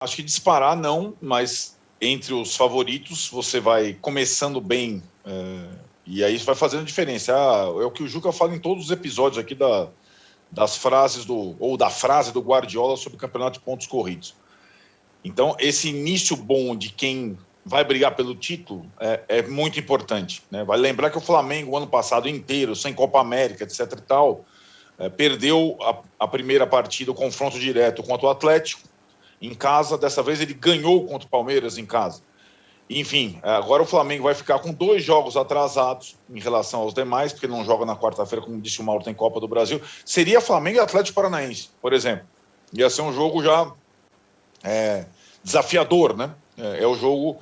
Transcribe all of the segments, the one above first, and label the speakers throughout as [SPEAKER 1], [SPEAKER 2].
[SPEAKER 1] Acho que disparar não, mas entre os favoritos você vai começando bem e aí isso vai fazendo diferença. É o que o Juca fala em todos os episódios aqui das frases da frase do Guardiola sobre o campeonato de pontos corridos. Então, esse início bom de quem vai brigar pelo título é muito importante, né? Vale lembrar que o Flamengo, o ano passado inteiro, sem Copa América, etc e tal, perdeu a primeira partida, o confronto direto contra o Atlético, em casa. Dessa vez ele ganhou contra o Palmeiras em casa. Enfim, agora o Flamengo vai ficar com 2 jogos atrasados em relação aos demais, porque não joga na quarta-feira, como disse o Mauro, tem Copa do Brasil. Seria Flamengo e Atlético Paranaense, por exemplo. Ia ser um jogo já desafiador, né? É o jogo,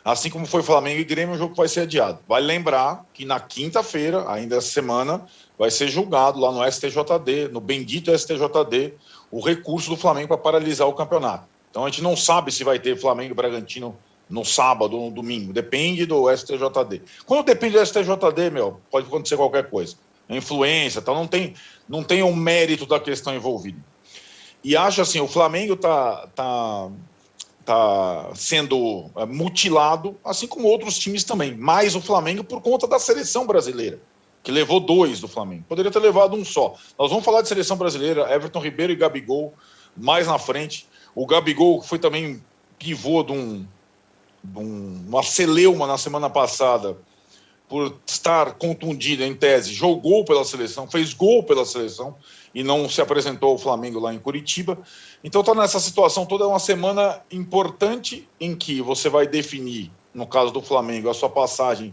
[SPEAKER 1] assim como foi Flamengo e Grêmio, o jogo que vai ser adiado. Vale lembrar que na quinta-feira, ainda essa semana, vai ser julgado lá no STJD, no bendito STJD, o recurso do Flamengo para paralisar o campeonato. Então a gente não sabe se vai ter Flamengo e Bragantino no sábado ou no domingo. Depende do STJD. Quando depende do STJD, pode acontecer qualquer coisa. Influência, tal, não tem o mérito da questão envolvida. E acho assim, o Flamengo tá sendo mutilado, assim como outros times também. Mais o Flamengo por conta da seleção brasileira, que levou 2 do Flamengo. Poderia ter levado um só. Nós vamos falar de seleção brasileira, Everton Ribeiro e Gabigol, mais na frente. O Gabigol foi também pivô de uma celeuma na semana passada, por estar contundido em tese, jogou pela seleção, fez gol pela seleção e não se apresentou ao Flamengo lá em Curitiba. Então está nessa situação toda. É uma semana importante em que você vai definir, no caso do Flamengo, a sua passagem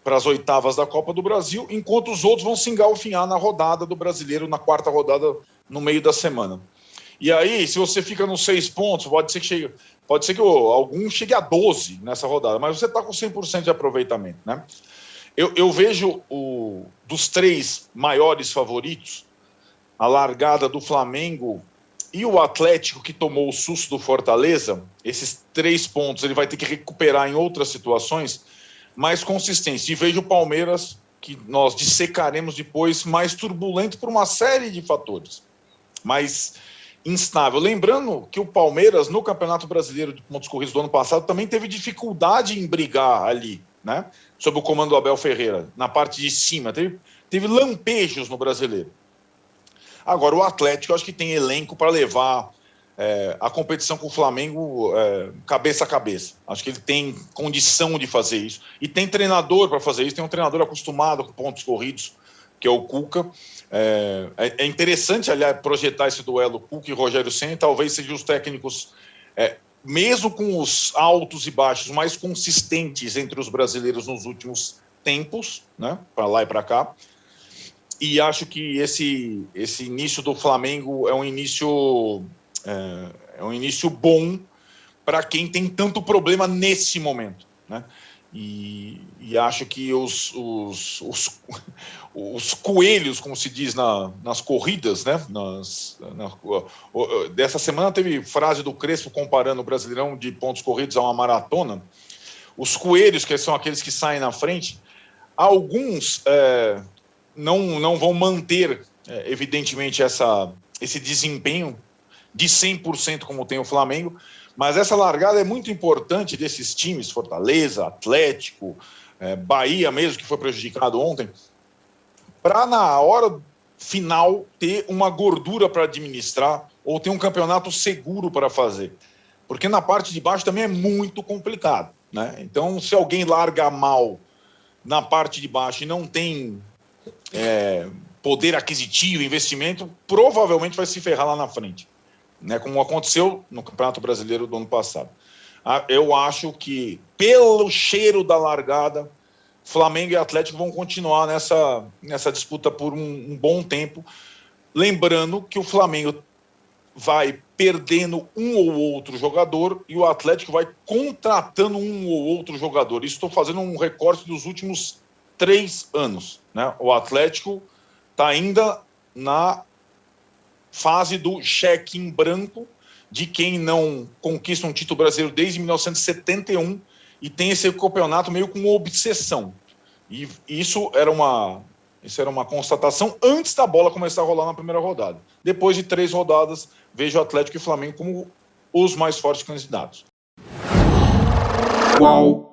[SPEAKER 1] para as oitavas da Copa do Brasil, enquanto os outros vão se engalfinhar na rodada do Brasileiro, na quarta rodada, no meio da semana. E aí, se você fica nos 6 pontos, pode ser que algum chegue a 12 nessa rodada, mas você está com 100% de aproveitamento, né? Eu vejo dos 3 maiores favoritos, a largada do Flamengo e o Atlético, que tomou o susto do Fortaleza. Esses 3 pontos ele vai ter que recuperar em outras situações, mais consistência. E vejo o Palmeiras, que nós dissecaremos depois, mais turbulento por uma série de fatores, mais instável. Lembrando que o Palmeiras, no Campeonato Brasileiro de Pontos Corridos do ano passado, também teve dificuldade em brigar ali, né? Sob o comando do Abel Ferreira, na parte de cima. Teve lampejos no Brasileiro. Agora, o Atlético, eu acho que tem elenco para levar a competição com o Flamengo cabeça a cabeça. Acho que ele tem condição de fazer isso. E tem treinador para fazer isso. Tem um treinador acostumado com pontos corridos, que é o Cuca. É interessante, aliás, projetar esse duelo Cuca e Rogério Ceni. Talvez sejam os técnicos, mesmo com os altos e baixos, mais consistentes entre os brasileiros nos últimos tempos, né? Para lá e para cá. E acho que esse início do Flamengo é um início bom para quem tem tanto problema nesse momento, né? E acho que os coelhos, como se diz nas corridas, né? Dessa semana teve frase do Crespo comparando o Brasileirão de pontos corridos a uma maratona. Os coelhos, que são aqueles que saem na frente, alguns não vão manter, evidentemente, esse desempenho de 100% como tem o Flamengo, mas essa largada é muito importante desses times, Fortaleza, Atlético, Bahia mesmo, que foi prejudicado ontem, para na hora final ter uma gordura para administrar ou ter um campeonato seguro para fazer. Porque na parte de baixo também é muito complicado, né? Então, se alguém larga mal na parte de baixo e não tem poder aquisitivo, investimento, provavelmente vai se ferrar lá na frente, né? Como aconteceu no Campeonato Brasileiro do ano passado. Eu acho que, pelo cheiro da largada, Flamengo e Atlético vão continuar nessa disputa por um bom tempo. Lembrando que o Flamengo vai perdendo um ou outro jogador e o Atlético vai contratando um ou outro jogador. Isso estou fazendo um recorte dos últimos 3 anos, né? O Atlético está ainda na fase do cheque em branco de quem não conquista um título brasileiro desde 1971 e tem esse campeonato meio com obsessão. E isso era uma constatação antes da bola começar a rolar na primeira rodada. Depois de 3 rodadas, vejo o Atlético e Flamengo como os mais fortes candidatos.
[SPEAKER 2] Qual